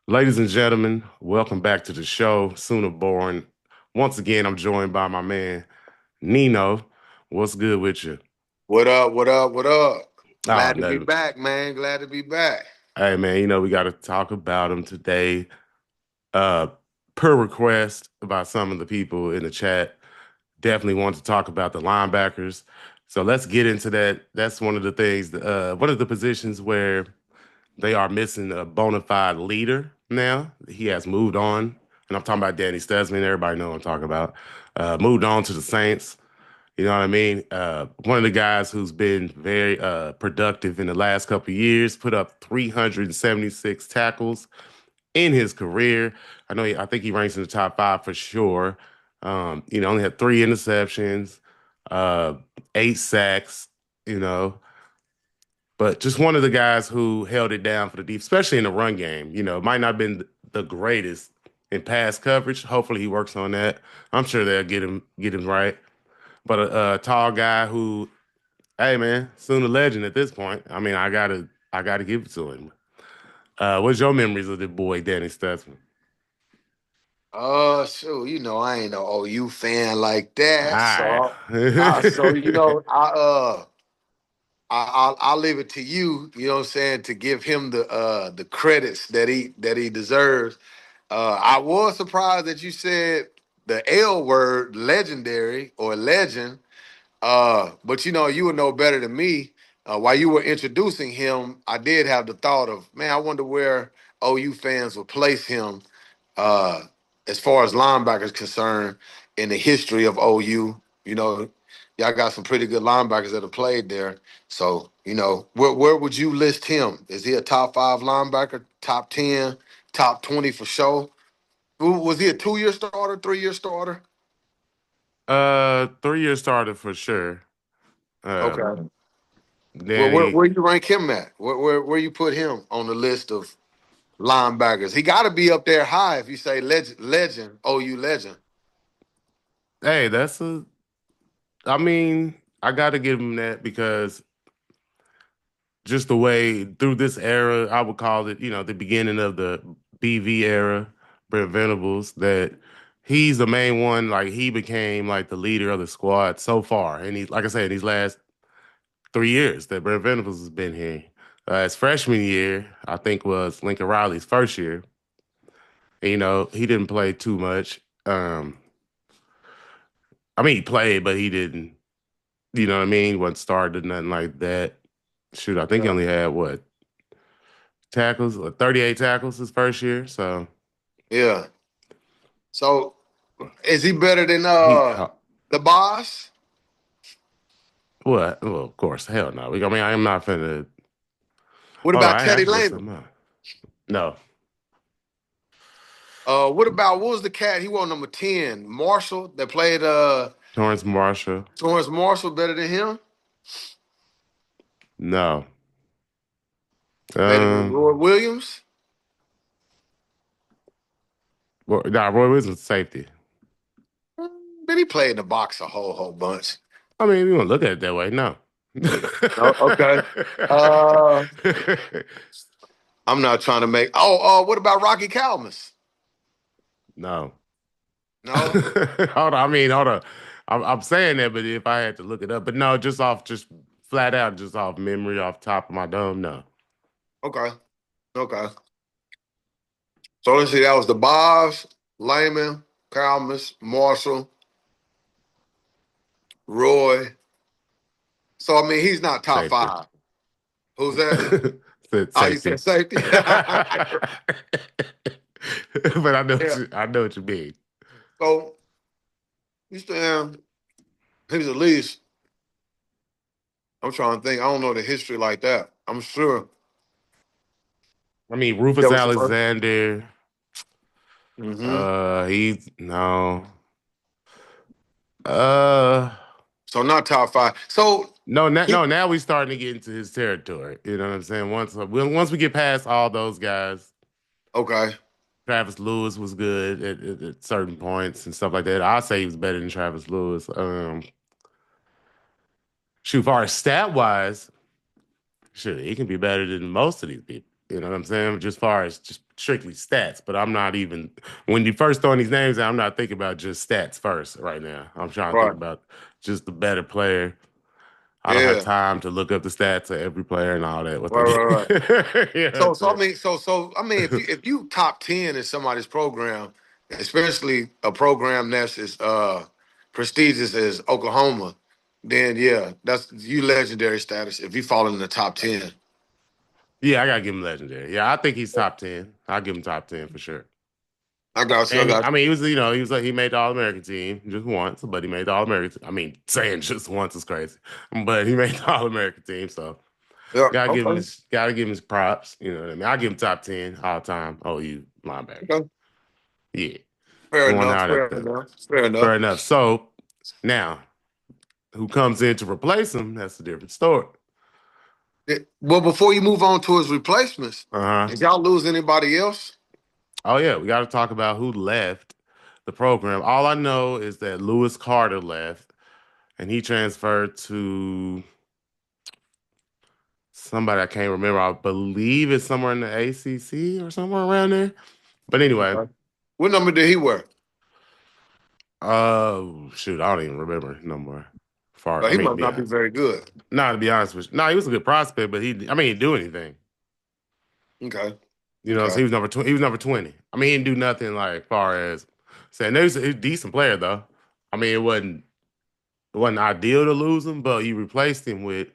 Ladies and gentlemen, welcome back to the show, Sooner Born. Once again, I'm joined by my man, Nino. What's good with you? What up? What up? What up? Oh, Glad to be nothing. back, man. Glad to be back. Hey, man, we got to talk about him today. Uh, per request by some of the people in the chat, definitely want to talk about the linebackers. So let's get into that. That's one of the things, one of the positions where they are missing a bona fide leader now. He has moved on. And I'm talking about Danny Stutsman. Everybody know what I'm talking about. Moved on to the Saints. You know what I mean? One of the guys who's been very productive in the last couple of years, put up 376 tackles in his career. I think he ranks in the top five for sure. Only had three interceptions, uh, eight sacks, you know, but just one of the guys who held it down for the deep, especially in the run game. Might not have been the greatest in pass coverage. Hopefully, he works on that. I'm sure they'll get him right. But a tall guy who, hey man, soon a legend at this point. I mean, I gotta give it to him. What's your memories of the boy Danny Stutsman? Sure. I ain't no OU fan like that. All So, so right. I'll leave it to you. You know what I'm saying, to give him the credits that he deserves. I was surprised that you said the L word, legendary or legend. But you would know better than me. While you were introducing him, I did have the thought of, man, I wonder where OU fans would place him uh, as far as linebackers concerned in the history of OU. Y'all got some pretty good linebackers that have played there. So, where would you list him? Is he a top five linebacker, top 10, top 20 for sure? Was he a 2 year starter, 3 year starter? 3 year starter for sure. Uh, Okay. Where Danny, you rank him at? Where you put him on the list of linebackers? He got to be up there high if you say legend, OU legend. hey, that's a. I mean, I got to give him that because just the way through this era, I would call it, the beginning of the BV era, Brent Venables, that he's the main one. Like he became like the leader of the squad so far, and he, like I said, these last 3 years that Brent Venables has been here. His freshman year, I think, was Lincoln Riley's first year. And, he didn't play too much. I mean, he played, but he didn't. You know what I mean? Wasn't started nothing like that. Shoot, I think he Yeah. only had what tackles, 38 tackles his first year. So Yeah. So is he better than he, the boss? what? Well, of course, hell no. I mean, I'm not finna. What Hold on, about I Teddy actually looked Lehman? something up. No, What was the cat? He was number 10. Marshall that played Torrance Marshall. Torrance Marshall better than him? No. Better than Um, Roy Williams? nah, Roy Williams was safety. But he played in the box a whole bunch. I mean, if you want to look at it that way, no. Oh, okay. Uh I'm not trying to make what about Rocky Calmus? No. No? Hold on. I mean, hold on. I'm saying that, but if I had to look it up, but no, just flat out, just off memory, off top of my dome, no. Okay. Okay. So let's see, that was the Boss, Lehman, Calmus, Marshall, Roy. So I mean, he's not top Safety. five. Who's that? Said Oh, you said safety. safety. But Yeah. I know what you mean. So you saying he's at least. I'm trying to think. I don't know the history like that. I'm sure I mean, that Rufus was the first. Alexander. Hmm. He's no. Uh, So not top five. So no, he, no. Now we starting to get into his territory. You know what I'm saying? Once we get past all those guys, okay. Travis Lewis was good at certain points and stuff like that. I say he was better than Travis Lewis. Shoot, far as stat wise, sure, he can be better than most of these people. You know what I'm saying? Just far as just strictly stats. But I'm not even when you first throwing these names out, I'm not thinking about just stats first right now. I'm trying to think Right. about just the better player. I don't have Yeah. time to look up the stats of every player and all that, what Right. they Right. Right. get. You know what So I I'm mean, I mean, if you top 10 in somebody's program, especially a program that's as prestigious as Oklahoma, then yeah, that's you legendary status if you fall in the top 10. Yeah, I gotta give him legendary. Yeah, I think he's top 10. I'll give him top 10 for sure. I got you. I And got I mean, he was, he was like, he made the All American team just once, but he made the All American. I mean, saying just once is crazy, but he made the All American team. So you. Yeah. Okay. gotta give him his props. You know what I mean? I'll give him top 10 all time OU linebackers. Okay. Yeah, Fair going enough. out at Fair the enough. Fair enough. fair enough. So now, who comes in to replace him? That's a different story. Well, before you move on to his replacements, Uh huh. did y'all lose anybody else? Oh yeah, we got to talk about who left the program. All I know is that Lewis Carter left, and he transferred to somebody I can't remember. I believe it's somewhere in the ACC or somewhere around there. But anyway, Okay. What number did he wear? shoot, I don't even remember no more. Far, I He mean, must not be yeah, very good. nah, to be honest with you, no, he was a good prospect, but I mean, he didn't do anything. Okay. You know, so Okay. he was number 20. He was number 20. I mean, he didn't do nothing like far as saying there's a decent player though. I mean, it wasn't ideal to lose him, but you replaced him with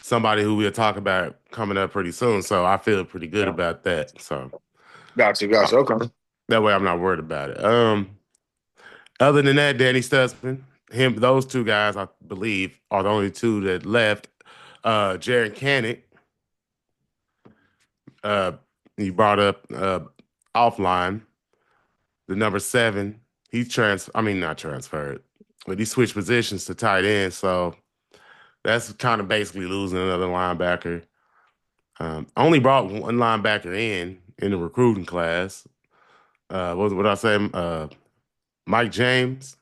somebody who we'll talk about coming up pretty soon. So I feel pretty good Yeah. about that. So Gotcha. uh, Gotcha. Okay. that way I'm not worried about it. Other than that, Danny Stutsman, those two guys, I believe, are the only two that left. Jared Canick, uh, you brought up offline, the number 7. I mean, not transferred, but he switched positions to tight end. So that's kind of basically losing another linebacker. Only brought one linebacker in the recruiting class. What I say? Mike James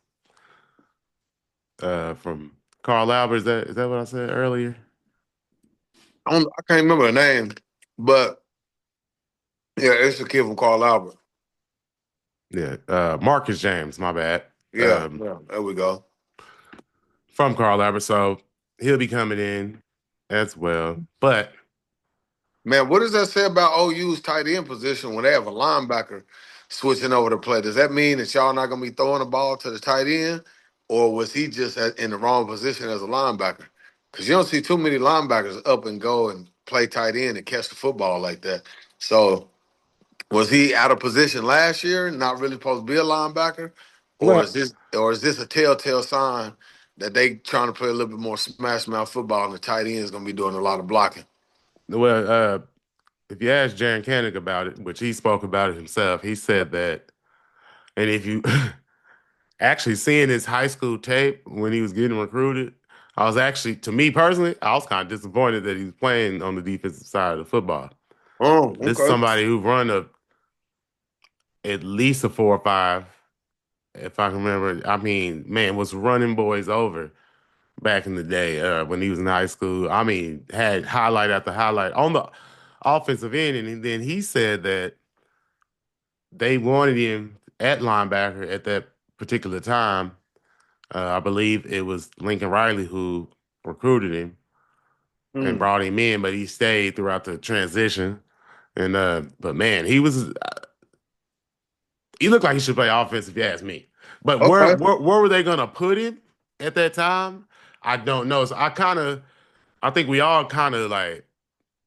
from Carl Albert. Is that what I said earlier? I can't remember the name, but yeah, it's a kid from Carl Albert. Yeah, Marcus James. My bad. Yeah. Um, Yeah. There we go. from Carl Albert, so he'll be coming in as well. But Man, what does that say about OU's tight end position when they have a linebacker switching over to play? Does that mean that y'all not gonna be throwing the ball to the tight end, or was he just in the wrong position as a linebacker? Because you don't see too many linebackers up and go and play tight end and catch the football like that. So was he out of position last year, not really supposed to be a linebacker, or well, is this a telltale sign that they trying to play a little bit more smash mouth football and the tight end is gonna be doing a lot of blocking? well, if you ask Jaron Kanig about it, which he spoke about it himself, he said that, and if you actually seeing his high school tape when he was getting recruited, I was actually, to me personally, I was kind of disappointed that he was playing on the defensive side of the football. Oh, This is okay. somebody who run at least a 4.5, if I can remember. I mean, man, was running boys over back in the day when he was in high school. I mean, had highlight after highlight on the offensive end, and then he said that they wanted him at linebacker at that particular time. I believe it was Lincoln Riley who recruited him and Hmm. brought him in, but he stayed throughout the transition. And but man, he looked like he should play offense if you ask me. But where Okay. where were they gonna put him at that time? I don't know. So I think we all kind of like,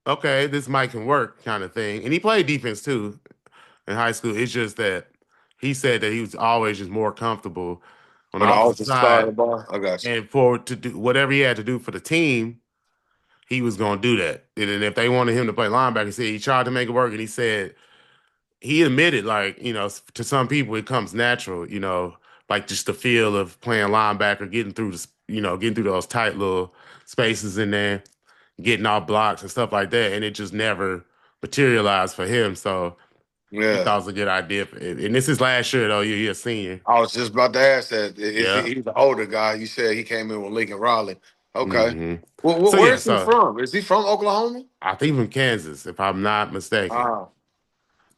okay, this might can work kind of thing. And he played defense too in high school. It's just that he said that he was always just more comfortable on the On the offensive offensive side of side, the ball, I got you. and for to do whatever he had to do for the team, he was going to do that. And then if they wanted him to play linebacker, he tried to make it work, and he said he admitted, like, to some people it comes natural, like just the feel of playing linebacker, getting through those tight little spaces in there, getting off blocks and stuff like that, and it just never materialized for him. So he Yeah. thought it was a good idea. And this is last year though. You're a senior. I was just about to ask that. Is Yeah. he's the older guy? You said he came in with Lincoln Riley. Okay. hmm Well, So where yeah, is he so from? Is he from Oklahoma? I think from Kansas, if I'm not mistaken. Ah,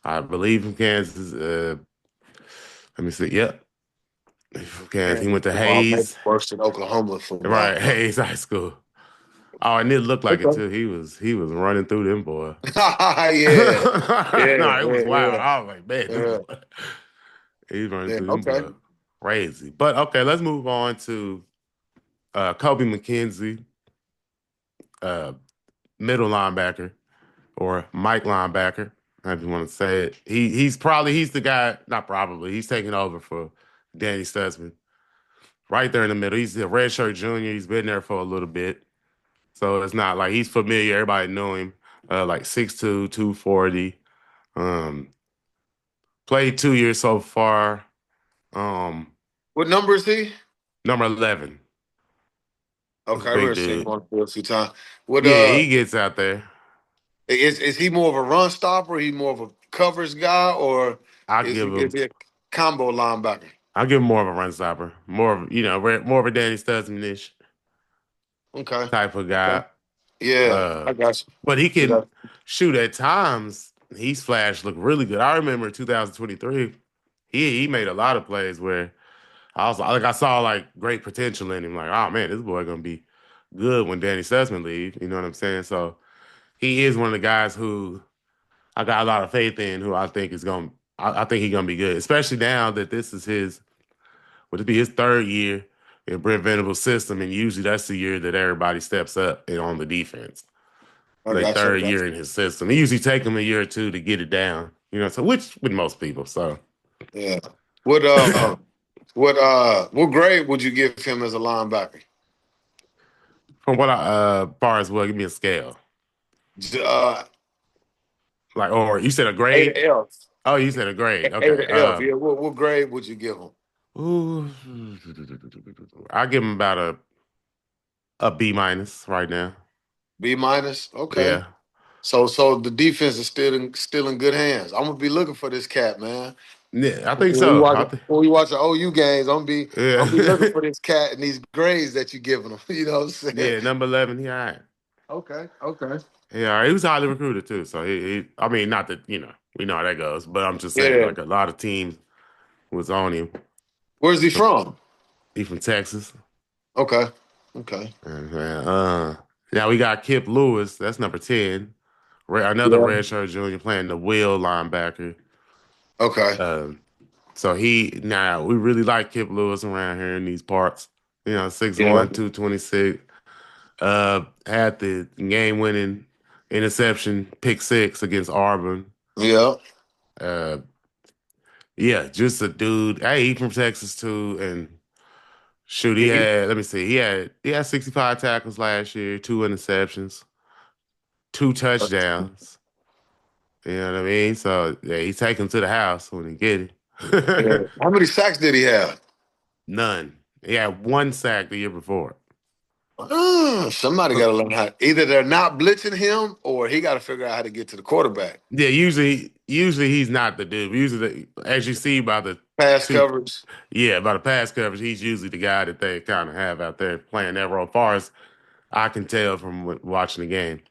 I believe from Kansas. Let me see. Yep, he's from Kansas. He Kansas went to football maybe Hayes, worse than Oklahoma right? football. Hayes High School. Oh, and it looked like it Okay. too. He was running through them boy. Yeah. Yeah. No, it was Yeah. wild. Yeah. I was like, man, this Yeah. boy, he's running Yeah. through them Okay. boy. Crazy. But okay, let's move on to Kobe McKenzie, uh, middle linebacker or Mike linebacker, if you want to say it. He's the guy, not probably, he's taking over for Danny Stutsman. Right there in the middle. He's a redshirt junior. He's been there for a little bit. So it's not like he's familiar. Everybody know him. Like 6'2", 240. Um, Played 2 years so far. Um, What number is he? Number 11. He's Okay, a I big remember seeing him dude. on the field a few times. What Yeah, he gets out there. is he more of a run stopper? He more of a covers guy, or I is he give is him he a combo linebacker? I give him more of a run stopper. More of, more of a Danny Studsman-ish Okay. type of Okay. guy. Yeah, Uh, I got but he you. I can got shoot at times. He's flashed look really good. I remember 2023. He made a lot of plays where I saw like great potential in him. Like, oh man, this boy gonna be good when Danny Stutsman leaves. You know what I'm saying? So he is one of the guys who I got a lot of faith in. Who I think is gonna. I think he's gonna be good, especially now that this is his. Would it be his third year in Brent Venables' system? And usually that's the year that everybody steps up on the defense. I Like got you. I third got year in his system. It usually take him a year or two to get it down. So which with most people. So you. Yeah. What what grade would you give him as a linebacker? from what far as well, give me a scale. Uh, Like, or you said a A grade? to F. Oh, you said a grade. A Okay. to F. Yeah. What grade would you give him? Ooh, I give him about a B minus right now. B minus. Okay. Yeah. So the defense is still in good hands. I'm gonna be looking for this cat, man. Yeah, I think When we so. watch when we watch the OU games, I'm be looking Yeah. for this cat and these grades that you giving him. You know what I'm saying? Yeah, number 11, he all right. Okay. Okay. Yeah, he was highly recruited too. So I mean, not that, we know how that goes, but I'm just saying, Yeah. like a lot of teams was on him. Where's he from? He from Texas. Okay. Okay. And, now we got Kip Lewis, that's number 10. Another Yeah. redshirt junior playing the will linebacker. Okay. Um, so now we really like Kip Lewis around here in these parts. 6'1", Yeah. 226. Had the game winning interception, pick six against Auburn. Yeah. Uh, yeah, just a dude. Hey, he from Texas too, and shoot, he He- had. Let me see, he had 65 tackles last year, two interceptions, two touchdowns. You know what I mean? So yeah, he take him to the house when he get yeah. it. How many sacks did he have? None. He had one sack the year before. Somebody got to learn how. Either they're not blitzing him, or he got to figure out how to get to the quarterback. Yeah, usually he's not the dude. Usually, as you see by the Pass two, coverage. yeah, by the pass coverage, he's usually the guy that they kind of have out there playing that role. As far as I can tell from watching the game,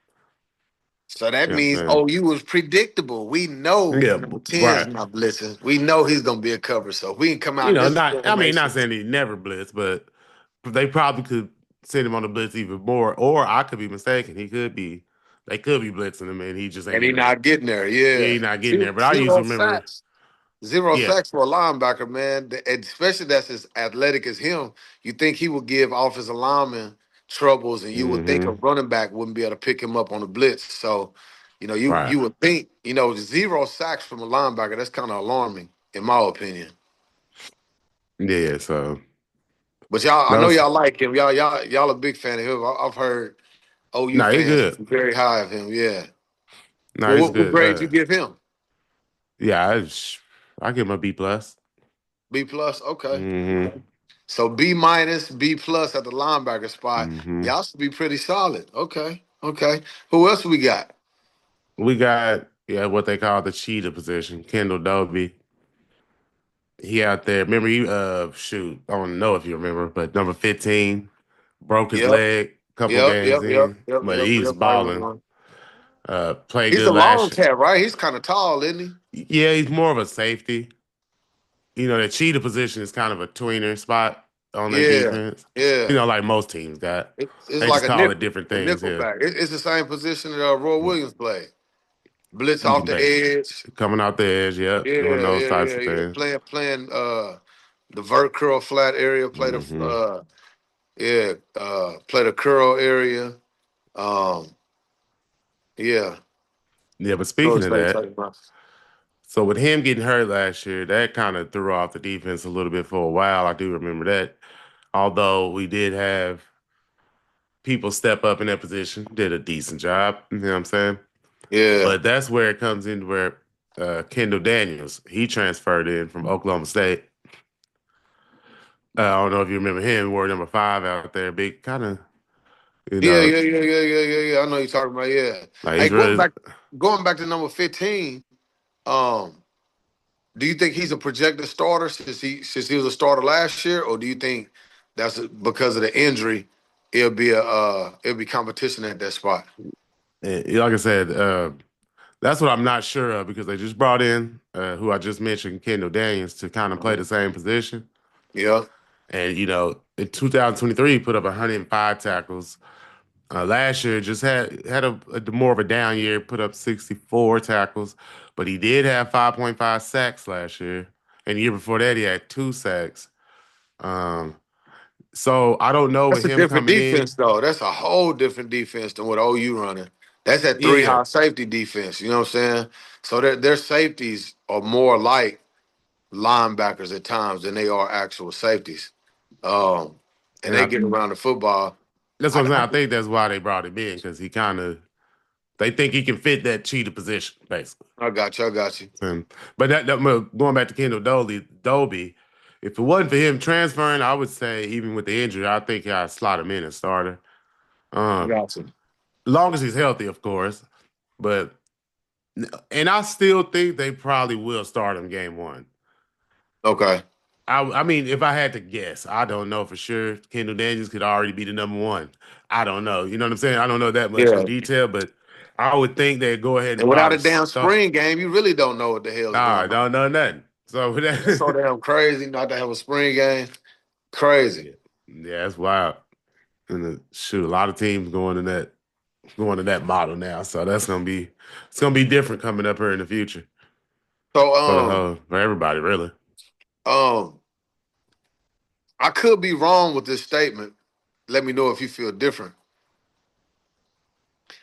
So that you know what I'm means saying? OU was predictable. We know Yeah, number 10's right. not blitzing. We know he's gonna be a cover. So if we can come out in this Not. I mean, not formation. saying he never blitz, but they probably could send him on the blitz even more. Or I could be mistaken. They could be blitzing him, and he just ain't And he even. not getting there. Yeah, Yeah. he's not getting there. But I Zero usually remember. sacks. Zero Yeah. sacks for a linebacker, man. And especially that's as athletic as him. You think he would give offensive linemen troubles, and you would think a Mm-hmm. running back wouldn't be able to pick him up on the blitz. So, Right. you would think, zero sacks from a linebacker. That's kind of alarming, in my opinion. Yeah. So But y'all, I know those. y'all like him. Y'all a big fan of him. I've heard OU No, he's fans good. speak very high of him. Yeah. No, Well, he's what good. grade you give him? Yeah, I give him a B plus. B plus. Okay. Mm-hmm. Okay. So B minus, B plus at the linebacker spot. Mm-hmm. Y'all should be pretty solid. Okay. Okay. Who else we got? We got what they call the cheetah position, Kendall Dobie. He out there. Remember I don't know if you remember, but number 15 broke his Yep. leg. couple Yep, games yep, yep, in, yep, but yep, he's yep. I balling. remember. Played He's good a long last year. cat, right? He's kind of tall, isn't he? Yeah, he's more of a safety. The cheetah position is kind of a tweener spot on their Yeah, defense. yeah. Like most teams got. It's They like just call it different a things nickel here. back. It's the same position that Roy Williams played. Blitz You off can the base edge. coming out the edge, yep, Yeah, doing those yeah, types yeah, of yeah. things. Playing the vert curl flat area. Hmm. Play the curl area. Um, yeah. Yeah, but I know speaking of what you're that, talking about. so with him getting hurt last year, that kind of threw off the defense a little bit for a while. I do remember that. Although we did have people step up in that position, did a decent job. You know what I'm saying? Yeah, But that's where it comes in where Kendall Daniels, he transferred in from Oklahoma State. I don't know if you remember him, he wore number 5 out there, big kind of, you yeah, know, yeah, yeah, yeah, yeah, yeah, yeah. I know you're talking about. Yeah. like Hey, he's really, going back to number 15. Um, do you think he's a projected starter since he was a starter last year, or do you think that's because of the injury? It'll be competition at that spot. like I said, that's what I'm not sure of because they just brought in who I just mentioned, Kendall Daniels, to kind of play the Mhm. same position. Yeah, And, in 2023, he put up 105 tackles. Last year, just had a more of a down year, put up 64 tackles, but he did have 5.5 sacks last year. And the year before that, he had 2 sacks. Um, so I don't know that's with a him different coming defense, in. though. That's a whole different defense than what OU running. That's that Yeah, three yeah. high safety defense. You know what I'm saying? So their safeties are more like linebackers at times than they are actual safeties. Um, and And they get around the football. that's what I, I'm saying. I think that's why they brought him in because they think he can fit that cheetah position, basically. I got you. I got you. And, but going back to Kendall Dolby, if it wasn't for him transferring, I would say even with the injury, I think I'd slot him in as starter. I Um, got you. long as he's healthy, of course. But and I still think they probably will start him game one. Okay. I mean, if I had to guess, I don't know for sure. Kendall Daniels could already be the number one. I don't know. You know what I'm saying? I don't know that much in Yeah. detail, but I would think they'd go ahead and And without a probably damn start. spring game, you really don't know what the hell's Nah, I going on. don't know nothing. So with That's so that, damn crazy not to have a spring game. Crazy. yeah, yeah, that's wild. And shoot, a lot of teams going to that model now. So it's gonna be different coming up here in the future So for everybody really. um I could be wrong with this statement. Let me know if you feel different.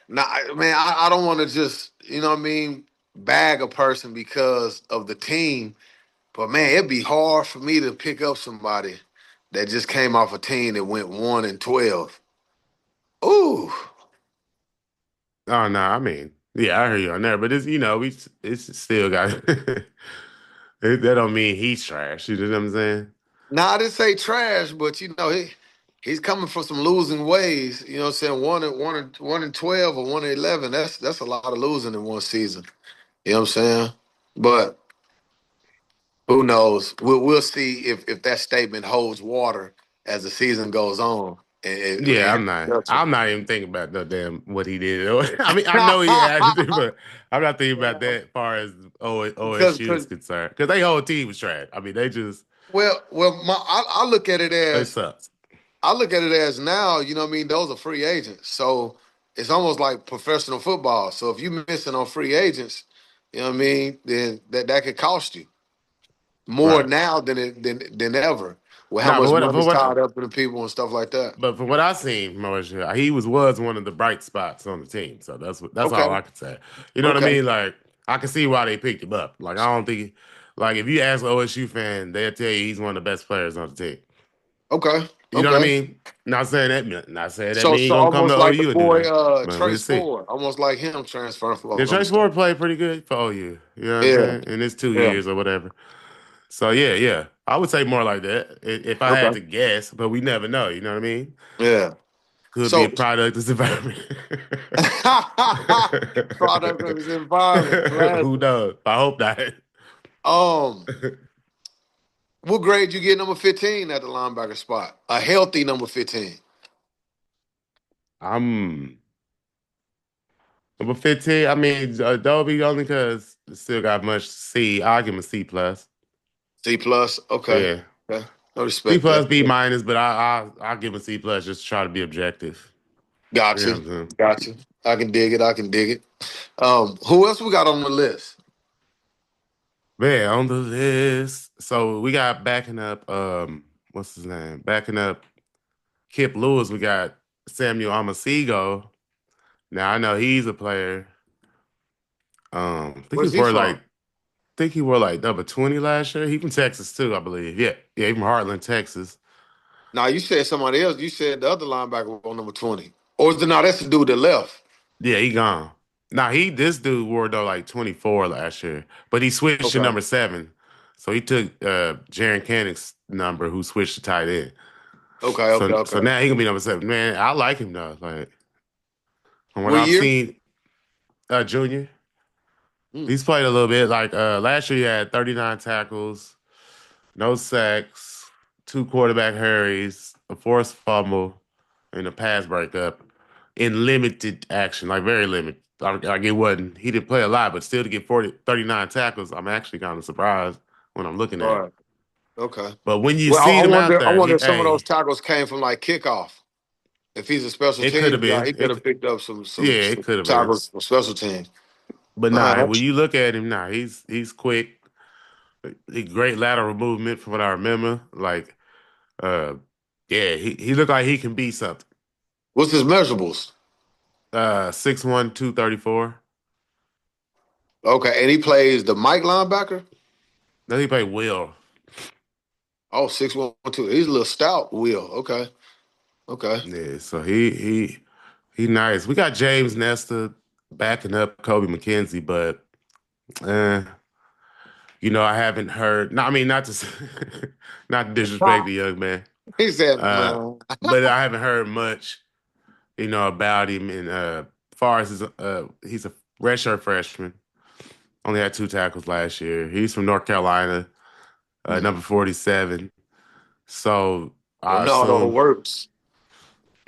Now, man, I don't want to just, you know what I mean, bag a person because of the team. But man, it'd be hard for me to pick up somebody that just came off a team that went 1-12. Ooh. Oh no, I mean, yeah, I hear you on there, but it's still got that don't mean he's trash. You know what I'm saying? Now I didn't say trash, but he's coming from some losing ways. You know what I'm saying? 1-12 or 1-11. That's a lot of losing in one season. You know what I'm saying? But who knows? We'll see if that statement holds water as the season goes on. Yeah, And I'm not even thinking about no damn what he did. I mean, I know he had to do, but I'm not thinking about that as far as OSU is because concerned. Because they whole team was trash. I mean, I look at it they as sucked. now, you know what I mean, those are free agents. So it's almost like professional football. So if you're missing on free agents, you know what I mean, then that could cost you more Right. now than ever with how Nah, much for money's what tied up in the people and stuff like that. but from what I seen from OSU, he was one of the bright spots on the team. So that's all Okay. I could say. You know what I Okay. mean? Like I can see why they picked him up. Like I don't think like if you ask an OSU fan, they'll tell you he's one of the best players on the team. Okay. You know what I Okay. mean? Not saying that So mean he so gonna come to almost like the OU and do boy that. But we'll Trace see. Ford, almost like him transferring from Yeah, Oklahoma Trace State. Ford played pretty good for OU. You know what I'm Yeah. saying? In his two Yeah. years or whatever. So yeah, yeah. I would say more like that if I had Okay. to guess, but we never know. You know what I mean? Yeah. Could be a So product of this environment. product of his environment. Who Classic. knows? I hope not. Um, what grade you get number 15 at the linebacker spot? A healthy number 15. I'm number 15. I mean, Adobe only because still got much to see. I'll give him a C plus. C plus. Okay. Yeah. Okay. I C respect plus, that. B minus, but I'll give him a C plus just to try to be objective. You know Gotcha. what I'm saying? Gotcha. I can dig it. I can dig it. Who else we got on the list? Man, on the list. So we got backing up what's his name? Backing up Kip Lewis, we got Samuel Amasigo. Now I know he's a player. I think he Where's he wore from? like think he wore like number 20 last year. He from Texas too, I believe. Yeah. Yeah, he from Heartland, Texas. Now you said somebody else. You said the other linebacker on number 20. Or is it no, that's the dude that left. Yeah, he gone. Now this dude wore though like 24 last year, but he switched to Okay. number 7. So he took Jaron Cannon's number, who switched to tight end. Okay, okay, So okay. now he gonna be number 7. Man, I like him though. Like from what What I've year? seen, Junior, Hmm. he's played a little bit. Like last year, he had 39 tackles, no sacks, 2 quarterback hurries, a forced fumble, and a pass breakup in limited action, like very limited. Like it wasn't, he didn't play a lot, but still to get 39 tackles, I'm actually kind of surprised when I'm looking All at it. right. Okay. But when you Well, see I him out wonder. I there, wonder if some of those hey, tackles came from like kickoff. If he's a special it could team have guy, been. he could have picked up some Yeah, some it some could have been. tackles from special teams. But All nah, when right. you look at him now, he's quick. He great lateral movement from what I remember. Like, uh, yeah, he looked like he can be something. What's his measurables? 6'1", 234. Okay, and he plays the Mike linebacker. Then he played Will. Oh, 6'1", 2". He's a little stout. Will. Okay. Okay. Yeah, so he nice. We got James Nestor backing up Kobe McKenzie, but uh, I haven't heard. No, I mean not to not to disrespect the young man, He said, uh, "Man, but I haven't heard much, about him. And far as he's a redshirt freshman, only had 2 tackles last year. He's from North Carolina, hmm, number 47. So I Ronaldo assume, works."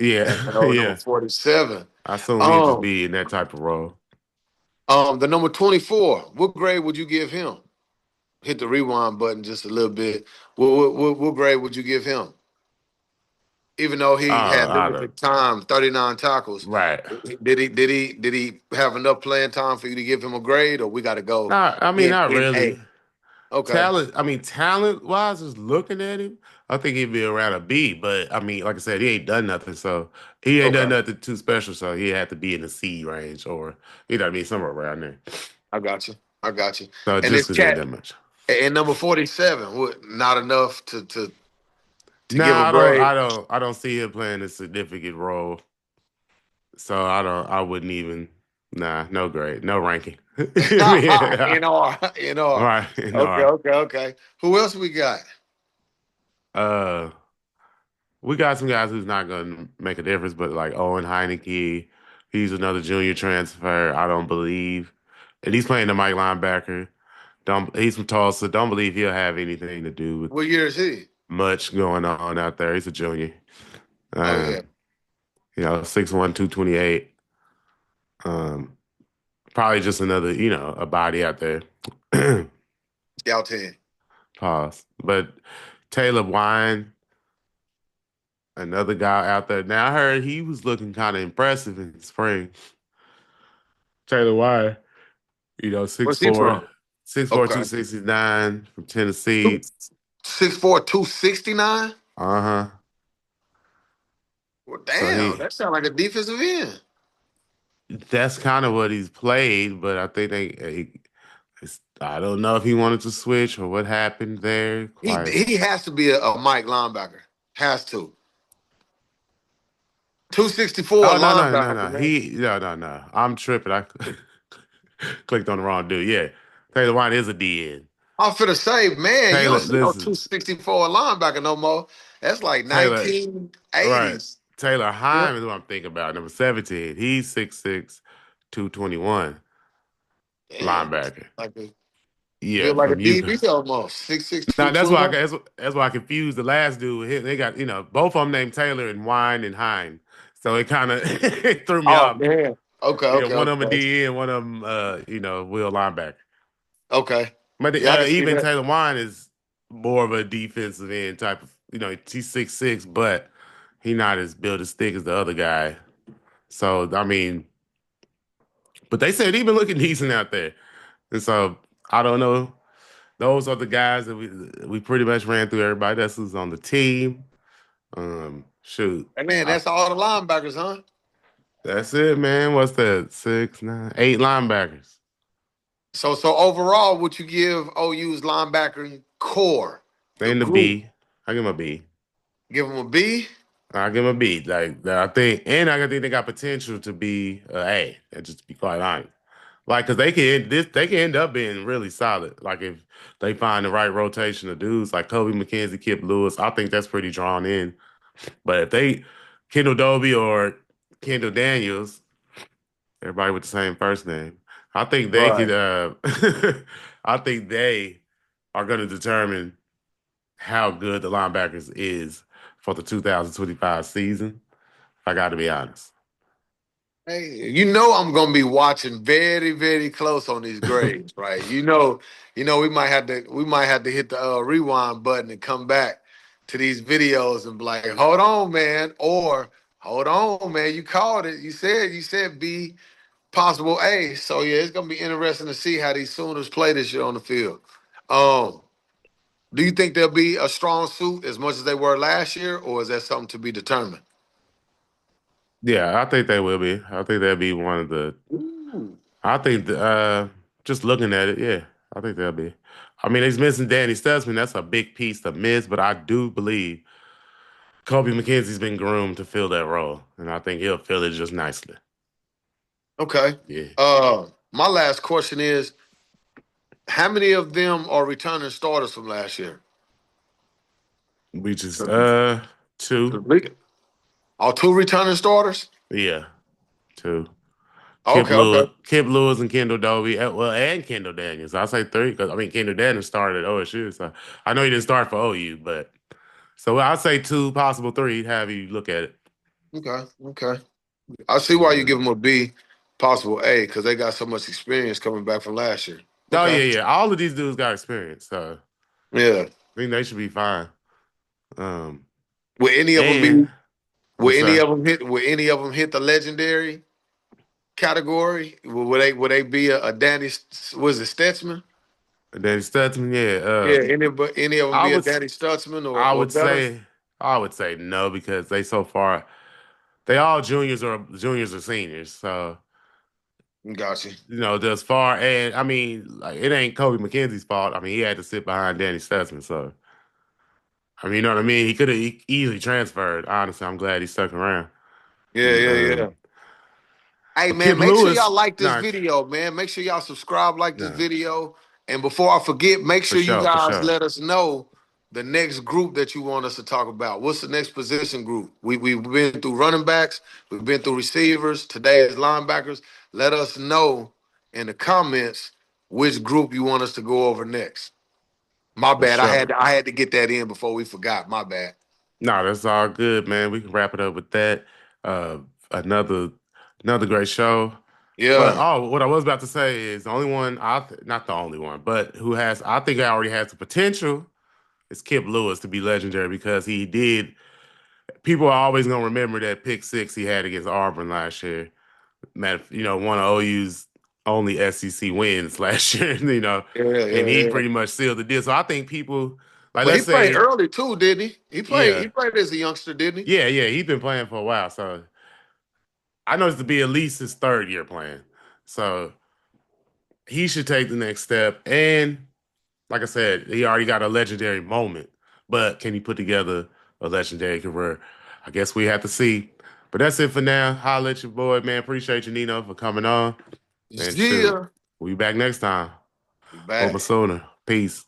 yeah, Number yeah, 47. I assume he'd just Um, be in that type of role. the number 24. What grade would you give him? Hit the rewind button just a little bit. What grade would you give him? Even though he had I don't. limited time, 39 tackles, Right. did he have enough playing time for you to give him a grade, or we got to go Not, I mean, not in really. A? Okay, Talent, I mean, talent wise, just looking at him, I think he'd be around a B. But I mean, like I said, he ain't done nothing. So he ain't done okay, nothing too special. So he had to be in the C range, or you know what I mean, somewhere around there. I got you. I got you. So And just this because he ain't cat done much. and number 47, what, not enough to give a Nah, grade. I don't see him playing a significant role. So I wouldn't even. Nah, no grade, no ranking. Yeah, NR, NR. right, Okay, no. okay, okay. Who else we got? Uh, we got some guys who's not going to make a difference, but like Owen Heineke, he's another junior transfer. I don't believe, and he's playing the Mike linebacker. Don't He's from Tulsa. Don't believe he'll have anything to do with What year is he? much going on out there. He's a junior. Oh yeah, Um, 6'1", 228. Um, probably just another, a body out there. scout team. Pause. But Taylor Wine, another guy out there. Now I heard he was looking kind of impressive in spring. Taylor Wine. Where's he 6'4", from? 6'4", Okay. 269 from Two, Tennessee. 6'4", 269. Uh-huh. Well, So damn, that sounds like a defensive end. that's kind of what he's played, but I think I don't know if he wanted to switch or what happened there. He Quite. he has to be a Mike linebacker. Has to. 264 Oh, no, no, no, linebacker, no. man. No. I'm tripping. I clicked on the wrong dude. Yeah. Taylor Wine is a DN. I was finna say, man, you don't Taylor, see no listen, 264 linebacker no more. That's like Taylor, right. 1980s. Taylor Yeah. Heim is what I'm thinking about. Number 17. He's 6'6", 221 Damn. linebacker. Like a Yeah, built like a from UConn. DB almost. 6'6", Now that's why 221. that's why I confused the last dude. They got both of them named Taylor and Wine and Hine. So it kind of it threw me Oh off. man. Okay, Yeah, okay, one of them a okay. D and one of them, will linebacker. Okay. But Yeah, I can see even that. Taylor Wine is more of a defensive end type of, he's 6'6", but he not as built as thick as the other guy. So I mean, but they said he been looking decent out there, and so I don't know. Those are the guys that we pretty much ran through everybody that's who's on the team. Shoot, Hey man, that's all the linebackers, huh? that's it, man. What's that? Six, nine, eight linebackers. So overall, would you give OU's linebacker core, They the in the group, B. I give him a B. give them a B? I give him a B. Like I think, and I think they got potential to be a A. And just to be quite honest, like because they can end up being really solid. Like if they find the right rotation of dudes like Kobe McKenzie, Kip Lewis, I think that's pretty drawn in. But if they Kendall Doby or Kendall Daniels, everybody with the same first name, I think they could. Right. I think they are going to determine how good the linebackers is for the 2025 season. I got to be honest. Hey, I'm gonna be watching very, very close on these grades, right? We might have to hit the rewind button and come back to these videos and be like, hold on, man, or hold on, man, you called it. You said B, possible A. So yeah, it's gonna be interesting to see how these Sooners play this year on the field. Um, do you think they'll be a strong suit as much as they were last year, or is that something to be determined? Yeah, I think they will be. I think they'll be one of the. Ooh. I think just looking at it, yeah, I think they'll be. I mean, he's missing Danny Stutsman. That's a big piece to miss, but I do believe Kobe McKenzie's been groomed to fill that role, and I think he'll fill it just nicely. Okay. Yeah, My last question is, how many of them are returning starters from last year? we just The two. league- Are two returning starters? Yeah, two. Okay, okay, Kip Lewis, and Kendall Doby. Well, and Kendall Daniels. I say three because I mean Kendall Daniels started at OSU, so I know he didn't start for OU, but so I say two, possible three. Have you look at it? okay. I see why you Yeah. give them a B, possible A, because they got so much experience coming back from last year. Oh Okay. yeah, yeah. All of these dudes got experience, so Yeah. I think they should be fine. Um, Will any of them and be? Will what's any that? of them hit? Will any of them hit the legendary category? Will they be a Danny? Was it Stutzman? Danny Stutsman, yeah. Yeah. Any of them I be a would, Danny Stutzman or I or would better? say, I would say no because they so far they all juniors or seniors. So Gotcha. thus far, and I mean, like it ain't Kobe McKenzie's fault. I mean, he had to sit behind Danny Stutsman, so I mean, you know what I mean. He could have easily transferred. Honestly, I'm glad he stuck around. Yeah, And, yeah, yeah. Hey but man, Kip make sure Lewis, y'all like this nah, video, man. Make sure y'all subscribe, like this nah, video. And before I forget, make for sure you sure, for guys sure. let us know the next group that you want us to talk about. What's the next position group? We've been through running backs, we've been through receivers, today is linebackers. Let us know in the comments which group you want us to go over next. My For bad. I had sure. to, I had to get that in before we forgot. My bad. No, that's all good, man. We can wrap it up with that. Uh, another another great show. But Yeah. what I was about to say is the only one not the only one, but who has I think I already has the potential is Kip Lewis to be legendary because he did. People are always gonna remember that pick six he had against Auburn last year. One of OU's only SEC wins last year. Yeah, And yeah, he yeah. pretty much sealed the deal. So I think people like But he let's played say, early too, didn't he? He played. yeah, He played as a youngster, didn't he? yeah, yeah, he's been playing for a while. So I know it's to be at least his third year playing. So he should take the next step. And like I said, he already got a legendary moment. But can he put together a legendary career? I guess we have to see. But that's it for now. Holla at your boy, man. Appreciate you, Nino, for coming on. And shoot, Yeah. we'll be back next time. We Oklahoma back. Sooner. Peace.